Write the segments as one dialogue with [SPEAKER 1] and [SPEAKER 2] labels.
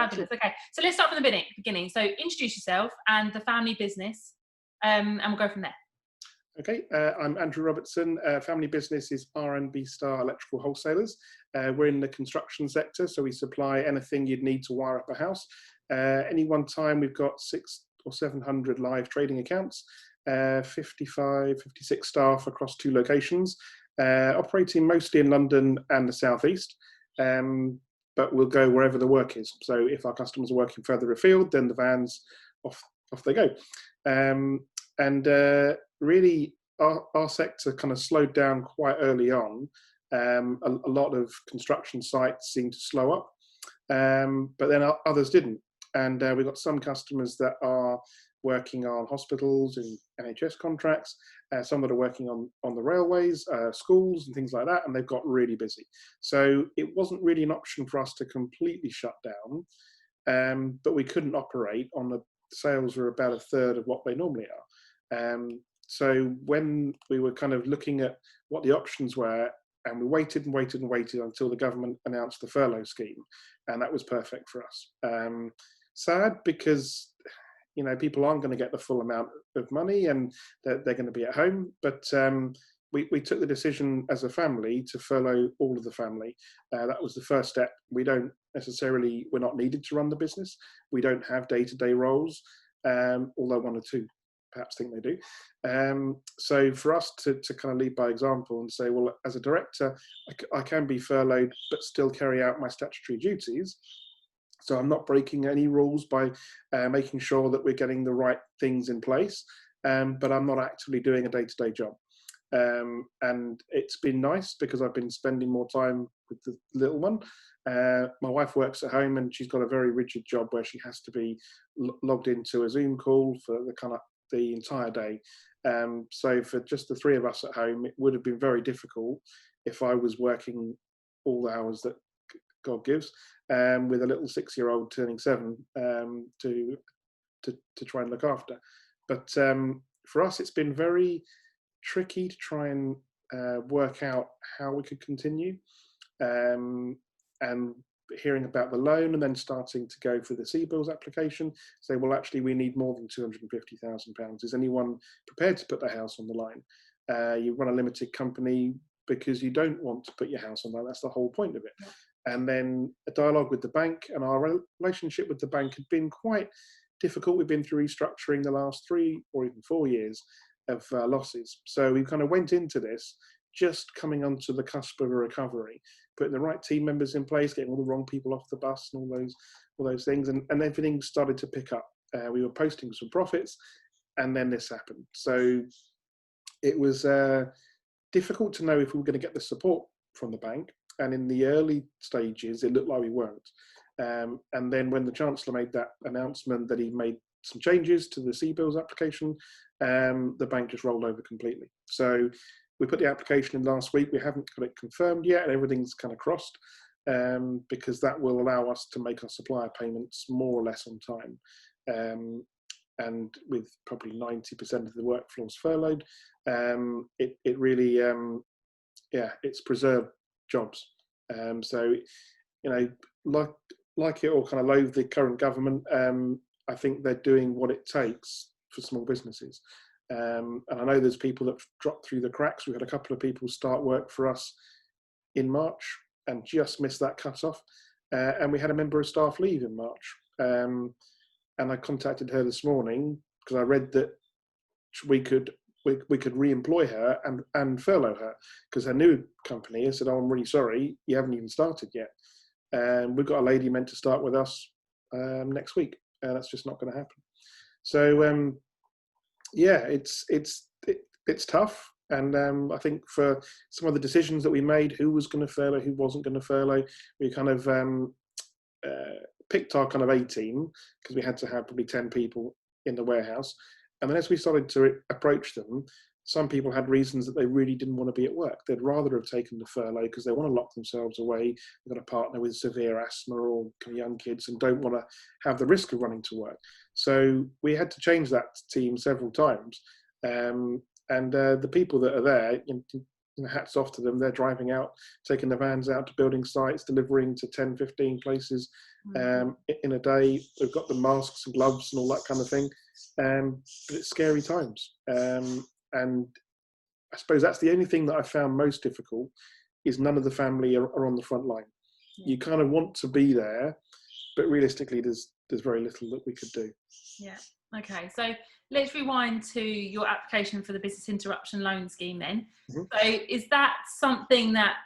[SPEAKER 1] Fabulous. Okay, so let's start from the beginning. So introduce yourself and the family business, and we'll go from there.
[SPEAKER 2] Okay, I'm Andrew Robertson. Family business is R&B Star Electrical Wholesalers. We're in the construction sector, so we supply anything you'd need to wire up a house. Any one time, we've got 600 or 700 live trading accounts, 55, 56 staff across 2 locations, operating mostly in London and the southeast. But we'll go wherever the work is. So if our customers are working further afield, then the vans off they go. Really, our sector kind of slowed down quite early on. A lot of construction sites seemed to slow up, but then others didn't. And we've got some customers that are working on hospitals and NHS contracts, some that are working on the railways, schools and things like that, and they've got really busy. So it wasn't really an option for us to completely shut down, but we couldn't operate on the sales were about 1/3 of what they normally are. So when we were kind of looking at what the options were, and we waited and waited and waited until the government announced the furlough scheme, and that was perfect for us. Sad because, you know, people aren't going to get the full amount of money and they're going to be at home. But we took the decision as a family to furlough all of the family. That was the first step. We're not needed to run the business. We don't have day-to-day roles, although 1 or 2 perhaps think they do. So for us to kind of lead by example and say, well, as a director, I can be furloughed, but still carry out my statutory duties. So I'm not breaking any rules by making sure that we're getting the right things in place, but I'm not actively doing a day-to-day job. And it's been nice because I've been spending more time with the little one. My wife works at home and she's got a very rigid job where she has to be logged into a Zoom call for the entire day. So for just the 3 of us at home, it would have been very difficult if I was working all the hours that God gives, with a little 6-year-old turning 7 to try and look after. But for us, it's been very tricky to try and work out how we could continue, and hearing about the loan and then starting to go for the CBILS application, say, well, actually, we need more than £250,000. Is anyone prepared to put their house on the line? You run a limited company because you don't want to put your house on that. That's the whole point of it. Yeah. And then a dialogue with the bank, and our relationship with the bank had been quite difficult. We've been through restructuring the last 3 or even 4 years of losses. So we kind of went into this just coming onto the cusp of a recovery, putting the right team members in place, getting all the wrong people off the bus and all those things, and everything started to pick up. We were posting some profits, and then this happened. So it was difficult to know if we were going to get the support from the bank. And in the early stages, it looked like we weren't. And then when the Chancellor made that announcement that he made some changes to the CBILS application, the bank just rolled over completely. So we put the application in last week. We haven't got it confirmed yet, and everything's kind of crossed, because that will allow us to make our supplier payments more or less on time. And with probably 90% of the workforce furloughed, it really, it's preserved jobs. So, you know, like it or kind of loathe the current government, I think they're doing what it takes for small businesses. And I know there's people that dropped through the cracks. We had a couple of people start work for us in March and just missed that cut-off. And we had a member of staff leave in March. And I contacted her this morning because I read that we could re-employ her and furlough her, because her new company has said, oh, I'm really sorry, you haven't even started yet. And we've got a lady meant to start with us next week. That's just not going to happen. So it's tough. And I think for some of the decisions that we made, who was going to furlough, who wasn't going to furlough, we kind of picked our kind of A team, because we had to have probably 10 people in the warehouse. And then as we started to approach them, some people had reasons that they really didn't want to be at work. They'd rather have taken the furlough because they want to lock themselves away. They've got a partner with severe asthma or young kids and don't want to have the risk of running to work. So we had to change that team several times. And the people that are there, hats off to them. They're driving out, taking the vans out to building sites, delivering to 10, 15 places in a day. They've got the masks and gloves and all that kind of thing. But it's scary times. And I suppose that's the only thing that I found most difficult, is none of the family are on the front line. You kind of want to be there, but realistically, there's very little that we could do.
[SPEAKER 1] Yeah. Okay. So let's rewind to your application for the Business Interruption Loan Scheme then. So is that something that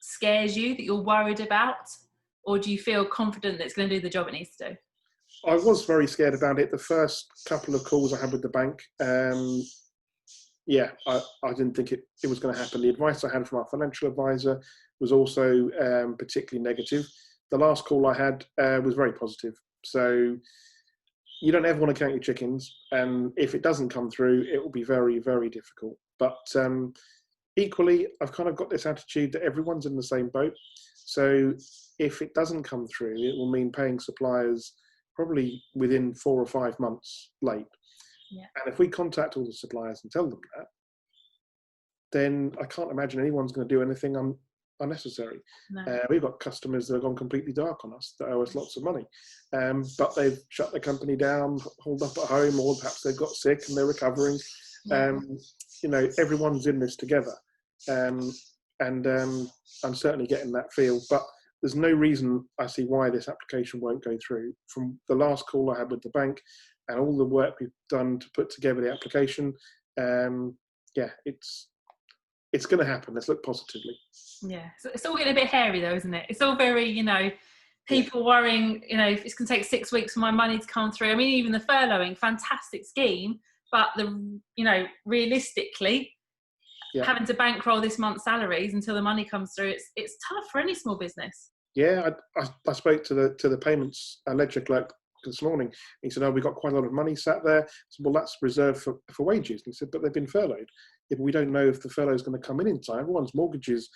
[SPEAKER 1] scares you, that you're worried about, or do you feel confident that it's going to do the job it needs to do?
[SPEAKER 2] I was very scared about it. The first couple of calls I had with the bank, I didn't think it was going to happen. The advice I had from our financial advisor was also particularly negative. The last call I had was very positive. So you don't ever want to count your chickens, and if it doesn't come through, it will be very, very difficult. But equally, I've kind of got this attitude that everyone's in the same boat. So if it doesn't come through, it will mean paying suppliers probably within 4 or 5 months late. Yeah. And if we contact all the suppliers and tell them that, then I can't imagine anyone's going to do anything unnecessary. No. We've got customers that have gone completely dark on us, that owe us lots of money, but they've shut their company down, hauled up at home, or perhaps they've got sick and they're recovering. Everyone's in this together, and I'm certainly getting that feel. But there's no reason I see why this application won't go through. From the last call I had with the bank and all the work we've done to put together the application, it's going to happen. Let's look positively.
[SPEAKER 1] Yeah, so it's all getting a bit hairy though, isn't it? It's all very, people worrying, if it's going to take 6 weeks for my money to come through. I mean, even the furloughing, fantastic scheme, but realistically, having to bankroll this month's salaries until the money comes through, it's tough for any small business.
[SPEAKER 2] Yeah, I spoke to the payments ledger clerk this morning. He said, we've got quite a lot of money sat there. I said, well, that's reserved for wages. And he said, but they've been furloughed. Yeah, but we don't know if the furlough is going to come in time. Everyone's mortgages,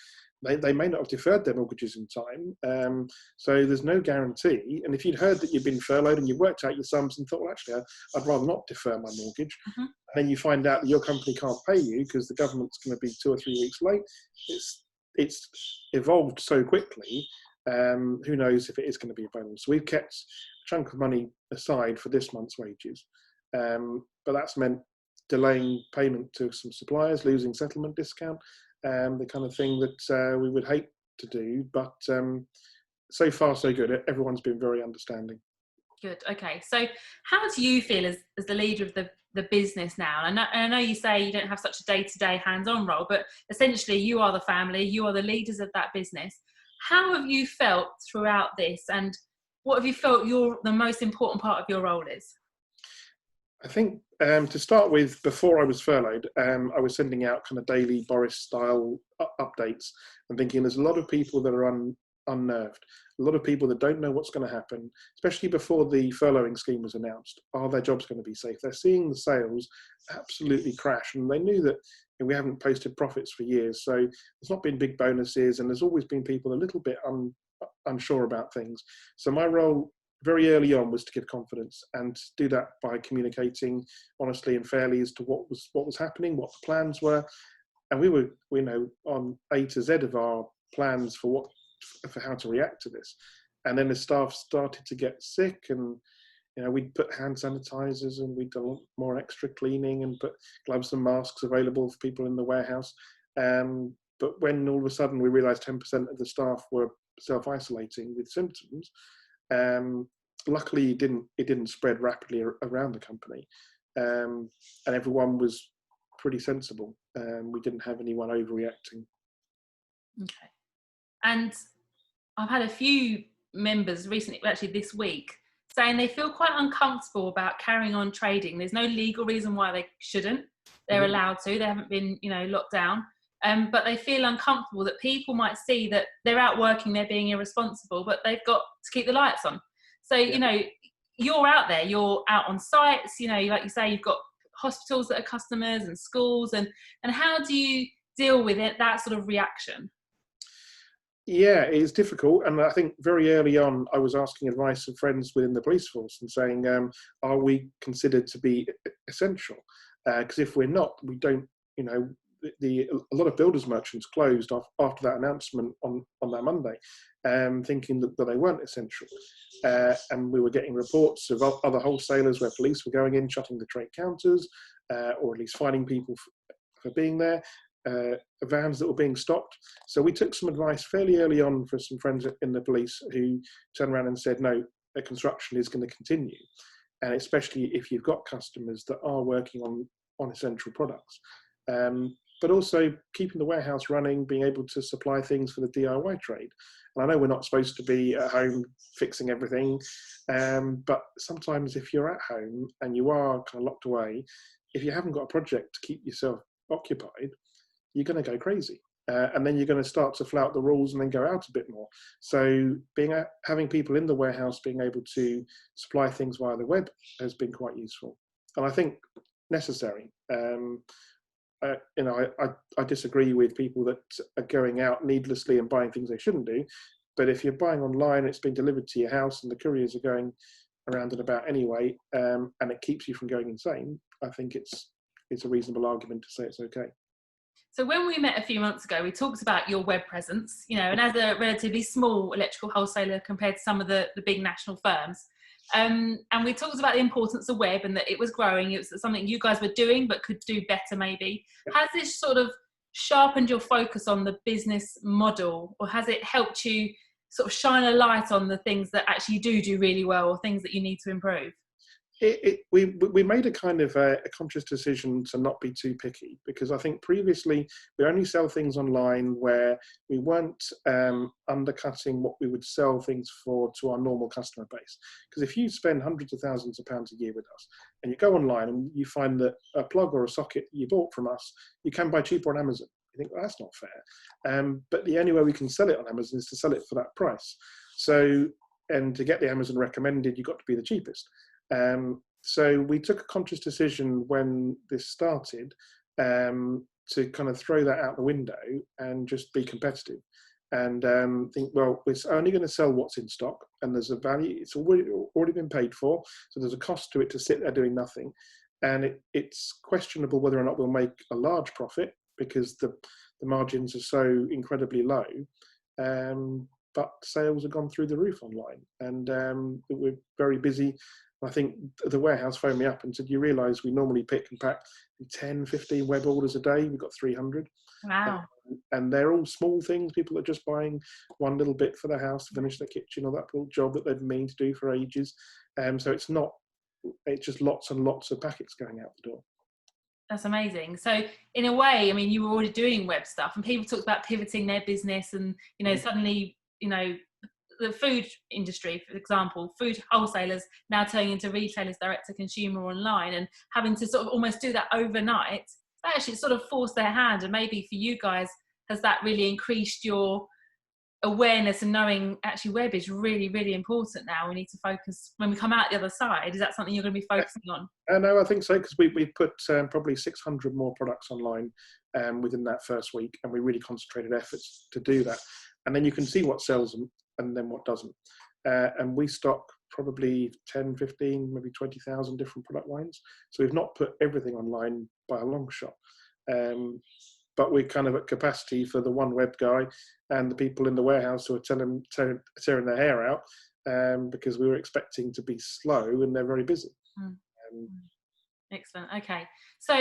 [SPEAKER 2] they may not have deferred their mortgages in time. So there's no guarantee. And if you'd heard that you've been furloughed and you worked out your sums and thought, well, actually, I'd rather not defer my mortgage. And then you find out that your company can't pay you because the government's going to be 2 or 3 weeks late. It's evolved so quickly. Who knows if it is going to be available. So we've kept a chunk of money aside for this month's wages. But that's meant delaying payment to some suppliers, losing settlement discount, the kind of thing that we would hate to do. But so far, so good. Everyone's been very understanding.
[SPEAKER 1] Good. Okay. So how do you feel as the leader of the business now? And I know you say you don't have such a day-to-day hands-on role, but essentially you are the family, you are the leaders of that business. How have you felt throughout this, and what have you felt the most important part of your role is?
[SPEAKER 2] I think to start with, before I was furloughed, I was sending out kind of daily Boris-style updates and thinking there's a lot of people that are unnerved, a lot of people that don't know what's going to happen, especially before the furloughing scheme was announced. Are their jobs going to be safe? They're seeing the sales absolutely crash, and they knew that we haven't posted profits for years, so there's not been big bonuses, and there's always been people a little bit unsure about things. So my role very early on was to give confidence, and to do that by communicating honestly and fairly as to what was happening, what the plans were, and we were on A to Z of our plans for how to react to this. And then the staff started to get sick, and we'd put hand sanitizers, and we'd do more extra cleaning and put gloves and masks available for people in the warehouse. But when all of a sudden we realized 10% of the staff were self-isolating with symptoms, luckily it didn't spread rapidly around the company, and everyone was pretty sensible. We didn't have anyone overreacting.
[SPEAKER 1] Okay. And I've had a few members recently, actually this week, saying they feel quite uncomfortable about carrying on trading. There's no legal reason why they shouldn't. They're allowed to. They haven't been, locked down. But they feel uncomfortable that people might see that they're out working, they're being irresponsible, but they've got to keep the lights on. So, you're out there, you're out on sites, like you say, you've got hospitals that are customers and schools. And how do you deal with it, that sort of reaction?
[SPEAKER 2] Yeah, it's difficult. And I think very early on, I was asking advice of friends within the police force and saying, are we considered to be essential? Because if we're not, we don't, a lot of builders merchants closed after that announcement on that Monday, thinking that they weren't essential. And we were getting reports of other wholesalers where police were going in, shutting the trade counters, or at least fining people for being there, vans that were being stopped. So we took some advice fairly early on for some friends in the police who turned around and said, no, the construction is going to continue. And especially if you've got customers that are working on essential products. But also keeping the warehouse running, being able to supply things for the DIY trade. And I know we're not supposed to be at home fixing everything, but sometimes if you're at home and you are kind of locked away, if you haven't got a project to keep yourself occupied, you're going to go crazy. And then you're going to start to flout the rules and then go out a bit more. So having people in the warehouse being able to supply things via the web has been quite useful. And I think necessary. I disagree with people that are going out needlessly and buying things they shouldn't do. But if you're buying online, it's been delivered to your house and the couriers are going around and about anyway, and it keeps you from going insane, I think it's a reasonable argument to say it's okay.
[SPEAKER 1] So when we met a few months ago, we talked about your web presence, and as a relatively small electrical wholesaler compared to some of the big national firms. And we talked about the importance of web and that it was growing. It was something you guys were doing, but could do better maybe. Has this sort of sharpened your focus on the business model, or has it helped you sort of shine a light on the things that actually you do really well or things that you need to improve?
[SPEAKER 2] We made a kind of a conscious decision to not be too picky, because I think previously we only sell things online where we weren't undercutting what we would sell things for to our normal customer base. Because if you spend hundreds of thousands of pounds a year with us and you go online and you find that a plug or a socket you bought from us, you can buy cheaper on Amazon. You think, well, that's not fair. But the only way we can sell it on Amazon is to sell it for that price. So, and to get the Amazon recommended, you've got to be the cheapest. So we took a conscious decision when this started to kind of throw that out the window and just be competitive and think, well, it's only going to sell what's in stock and there's a value, it's already been paid for, so there's a cost to it to sit there doing nothing. And it's questionable whether or not we'll make a large profit because the margins are so incredibly low. But sales have gone through the roof online, and we're very busy. I think the warehouse phoned me up and said, you realise we normally pick and pack 10, 15 web orders a day. We've got 300.
[SPEAKER 1] Wow.
[SPEAKER 2] And they're all small things. People are just buying one little bit for their house to finish their kitchen or that little job that they've meant to do for ages. So it's just lots and lots of packets going out the door.
[SPEAKER 1] That's amazing. So in a way, I mean, you were already doing web stuff and people talked about pivoting their business and, suddenly, the food industry, for example, food wholesalers now turning into retailers direct to consumer online and having to sort of almost do that overnight, that actually sort of forced their hand. And maybe for you guys, has that really increased your awareness and knowing actually web is really, really important now? We need to focus when we come out the other side. Is that something you're going to be focusing on?
[SPEAKER 2] No, I think so, because we put probably 600 more products online within that first week, and we really concentrated efforts to do that. And then you can see what sells and then what doesn't. And we stock probably 10, 15, maybe 20,000 different product lines. So we've not put everything online by a long shot. But we're kind of at capacity for the one web guy and the people in the warehouse who are tearing their hair out because we were expecting to be slow and they're very busy.
[SPEAKER 1] Excellent. Okay. So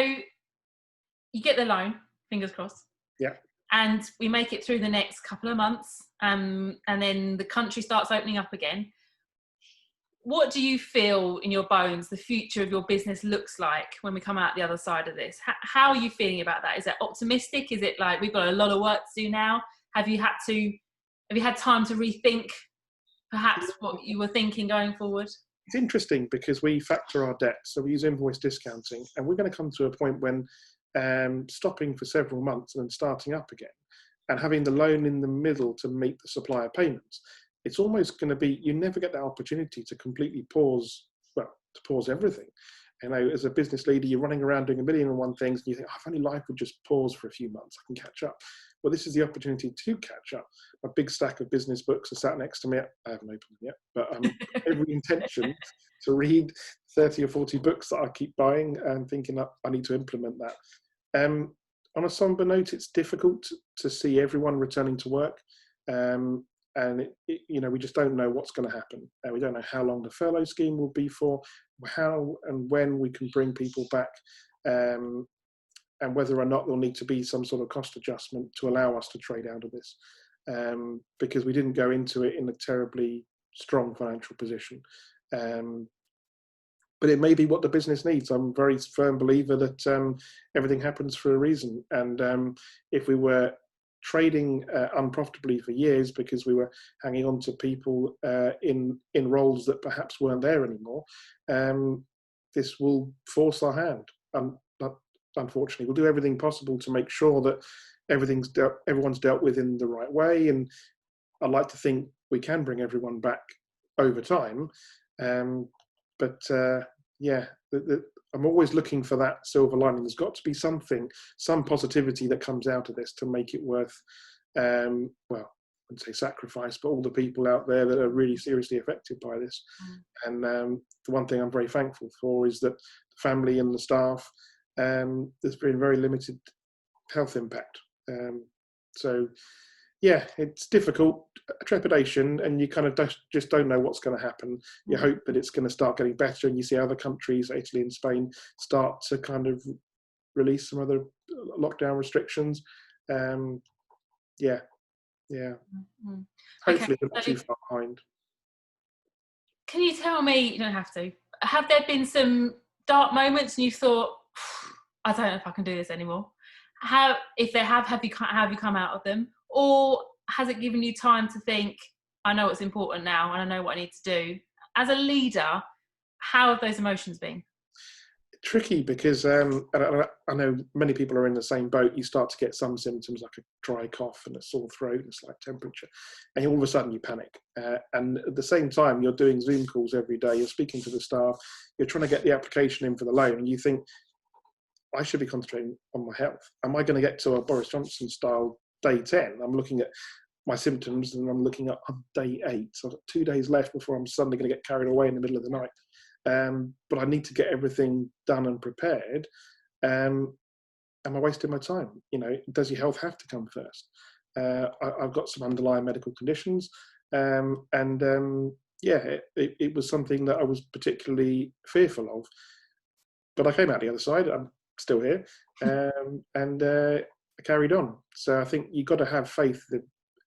[SPEAKER 1] you get the loan, fingers crossed.
[SPEAKER 2] Yeah.
[SPEAKER 1] And we make it through the next couple of months, and then the country starts opening up again. What do you feel in your bones the future of your business looks like when we come out the other side of this? How are you feeling about that? Is it optimistic? Is it like we've got a lot of work to do now? Have you had time to rethink perhaps what you were thinking going forward?
[SPEAKER 2] It's interesting because we factor our debt, so we use invoice discounting, and we're going to come to a point when stopping for several months and then starting up again and having the loan in the middle to meet the supplier payments. It's almost going to be, you never get that opportunity to completely pause everything. As a business leader, you're running around doing a million and one things and you think, if only life would just pause for a few months, I can catch up. Well, this is the opportunity to catch up. A big stack of business books are sat next to me. I haven't opened them yet, but every intention to read 30 or 40 books that I keep buying and thinking that I need to implement that. on a somber note, it's difficult to see everyone returning to work. And we just don't know what's going to happen. We don't know how long the furlough scheme will be for, how and when we can bring people back, and whether or not there'll need to be some sort of cost adjustment to allow us to trade out of this, because we didn't go into it in a terribly strong financial position. But it may be what the business needs. I'm a very firm believer that everything happens for a reason. And if we were trading unprofitably for years because we were hanging on to people in roles that perhaps weren't there anymore, this will force our hand. Unfortunately, we'll do everything possible to make sure that everyone's dealt with in the right way. And I'd like to think we can bring everyone back over time. I'm always looking for that silver lining. There's got to be some positivity that comes out of this to make it worth, I wouldn't say sacrifice, but all the people out there that are really seriously affected by this. And the one thing I'm very thankful for is that the family and the staff, there's been very limited health impact. It's difficult, trepidation, and you kind of just don't know what's going to happen. You hope that it's going to start getting better, and you see other countries, Italy and Spain, start to kind of release some other lockdown restrictions. Hopefully they're not too far behind.
[SPEAKER 1] Can you tell me, you don't have to, have there been some dark moments and you thought, I don't know if I can do this anymore? If there have you come out of them? Or has it given you time to think, I know what's important now and I know what I need to do? As a leader, how have those emotions been?
[SPEAKER 2] Tricky, because I know many people are in the same boat. You start to get some symptoms like a dry cough and a sore throat and a slight temperature, and all of a sudden you panic. And at the same time, you're doing Zoom calls every day, you're speaking to the staff, you're trying to get the application in for the loan, and you think, I should be concentrating on my health. Am I going to get to a Boris Johnson style day 10? I'm looking at my symptoms and I'm looking at day 8. So I've got 2 days left before I'm suddenly going to get carried away in the middle of the night. But I need to get everything done and prepared. Am I wasting my time? Does your health have to come first? I've got some underlying medical conditions. It was something that I was particularly fearful of. But I came out the other side. I'm still here. I carried on. So I think you've got to have faith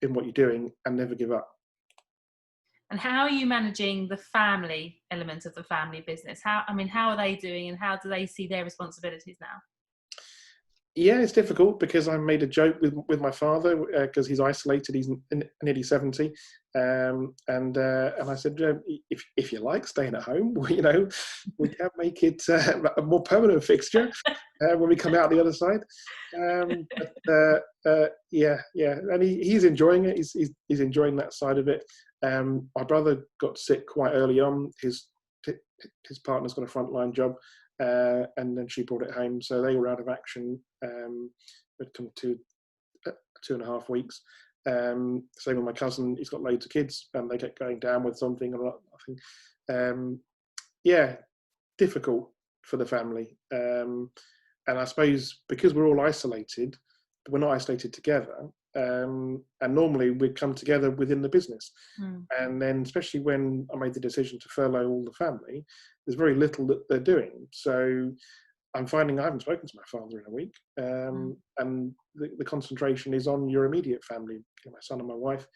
[SPEAKER 2] in what you're doing and never give up.
[SPEAKER 1] And how are you managing the family element of the family business? How are they doing, and how do they see their responsibilities now?
[SPEAKER 2] Yeah, it's difficult because I made a joke with my father because he's isolated. He's nearly 70, and I said, if you like staying at home, we can make it a more permanent fixture when we come out the other side. And he's enjoying it. He's enjoying that side of it. My brother got sick quite early on. His partner's got a frontline job. And then she brought it home, so they were out of action. It come to 2.5 weeks. Same with my cousin; he's got loads of kids, and they kept going down with something or nothing. Difficult for the family. And I suppose because we're all isolated, but we're not isolated together. And normally we'd come together within the business. And then especially when I made the decision to furlough all the family, there's very little that they're doing. So I'm finding I haven't spoken to my father in a week. And the concentration is on your immediate family, my son and my wife,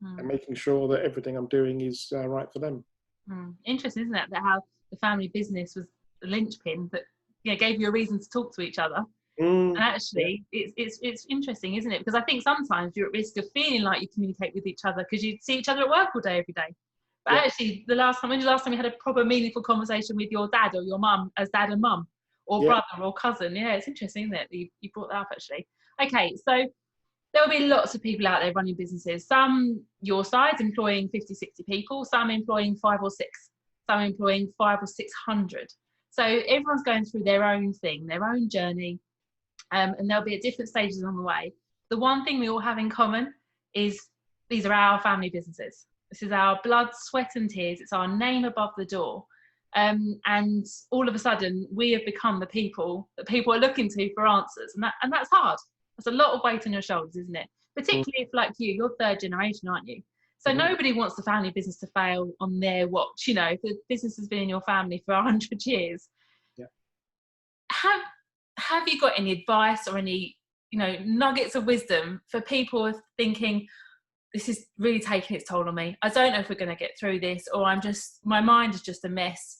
[SPEAKER 2] and making sure that everything I'm doing is right for them.
[SPEAKER 1] Interesting, isn't it? That how the family business was the linchpin that gave you a reason to talk to each other. And actually, it's interesting, isn't it? Because I think sometimes you're at risk of feeling like you communicate with each other because you see each other at work all day, every day. But actually, when was the last time you had a proper meaningful conversation with your dad or your mum as dad and mum, or brother or cousin? Yeah, it's interesting, isn't it? You brought that up, actually. Okay, so there will be lots of people out there running businesses. Some your size employing 50, 60 people, some employing 5 or 6, some employing 500 or 600. So everyone's going through their own thing, their own journey. And they'll be at different stages along the way. The one thing we all have in common is these are our family businesses. This is our blood, sweat and tears. It's our name above the door. And all of a sudden, we have become the people that people are looking to for answers, and that's hard. That's a lot of weight on your shoulders, isn't it? Particularly if, like you're third generation, aren't you? So nobody wants the family business to fail on their watch. You know, if the business has been in your family for 100 years.
[SPEAKER 2] Yeah.
[SPEAKER 1] Have you got any advice or any, nuggets of wisdom for people thinking, this is really taking its toll on me, I don't know if we're going to get through this, or my mind is just a mess?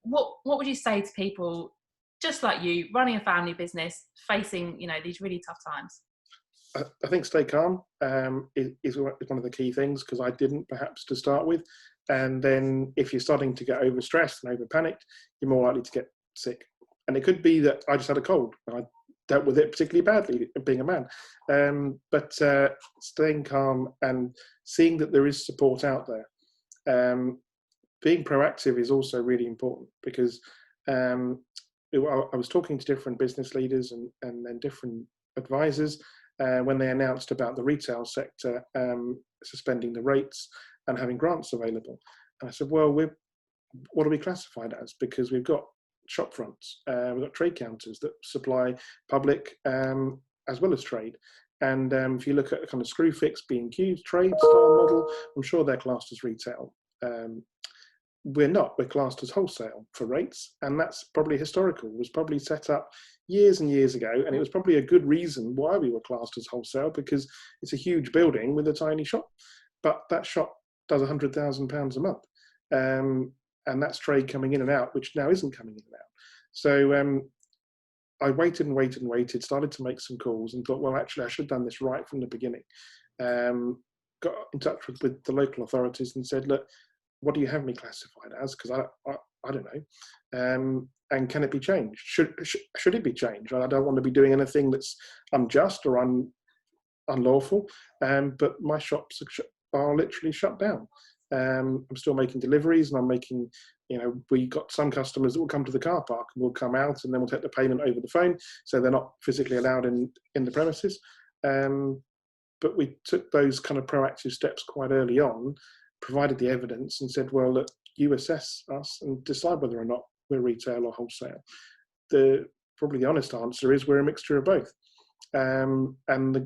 [SPEAKER 1] What would you say to people just like you, running a family business, facing, these really tough times?
[SPEAKER 2] I think stay calm is one of the key things, because I didn't perhaps to start with. And then if you're starting to get overstressed and over panicked, you're more likely to get sick. And it could be that I just had a cold and I dealt with it particularly badly, being a man. But staying calm and seeing that there is support out there. Being proactive is also really important, because I was talking to different business leaders and different advisors when they announced about the retail sector suspending the rates and having grants available. And I said, well, what are we classified as? Because we've got shop fronts, we've got trade counters that supply public as well as trade. And if you look at kind of Screwfix, B&Q's trade style model, I'm sure they're classed as retail. We're not, we're classed as wholesale for rates, and that's probably historical. It was probably set up years and years ago, and it was probably a good reason why we were classed as wholesale, because it's a huge building with a tiny shop, but that shop does £100,000 a month. And that's trade coming in and out, which now isn't coming in and out. So I waited and waited and waited, started to make some calls and thought, well, actually, I should have done this right from the beginning. Got in touch with the local authorities and said, look, what do you have me classified as? Because I don't know. And can it be changed? Should it be changed? I don't want to be doing anything that's unjust or unlawful. But my shops are literally shut down. I'm still making deliveries, and I'm making, we got some customers that will come to the car park and will come out, and then we'll take the payment over the phone, so they're not physically allowed in the premises. But we took those kind of proactive steps quite early on, provided the evidence, and said, well, look, you assess us and decide whether or not we're retail or wholesale. Probably the honest answer is we're a mixture of both. And a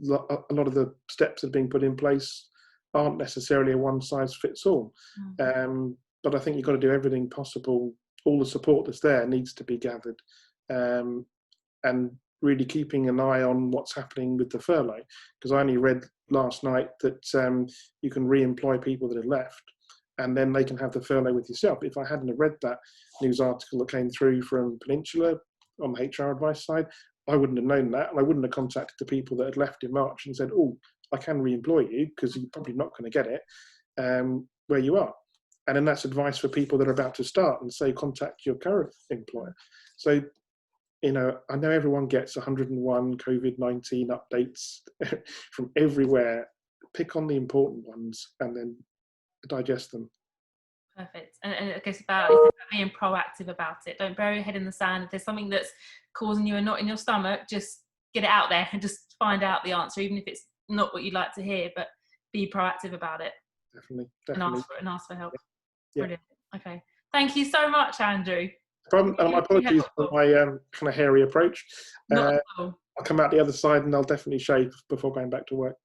[SPEAKER 2] lot of the steps that are being put in place aren't necessarily a one-size-fits-all. But I think you've got to do everything possible. All the support that's there needs to be gathered. And really keeping an eye on what's happening with the furlough. Because I only read last night that you can re-employ people that have left, and then they can have the furlough with yourself. If I hadn't have read that news article that came through from Peninsula on the HR advice side, I wouldn't have known that, and I wouldn't have contacted the people that had left in March and said, oh, I can re-employ you, because you're probably not going to get it where you are. And then that's advice for people that are about to start, and say, contact your current employer. So, I know everyone gets 101 COVID-19 updates from everywhere. Pick on the important ones and then digest them.
[SPEAKER 1] Perfect. And I guess about being proactive about it. Don't bury your head in the sand. If there's something that's causing you a knot in your stomach, just get it out there and just find out the answer, even if it's not what you'd like to hear, but be proactive about it.
[SPEAKER 2] Definitely.
[SPEAKER 1] And ask for help.
[SPEAKER 2] Yeah.
[SPEAKER 1] Brilliant. Okay. Thank you so much, Andrew.
[SPEAKER 2] And my apologies for my kind of hairy approach.
[SPEAKER 1] Not at all.
[SPEAKER 2] I'll come out the other side and I'll definitely shave before going back to work.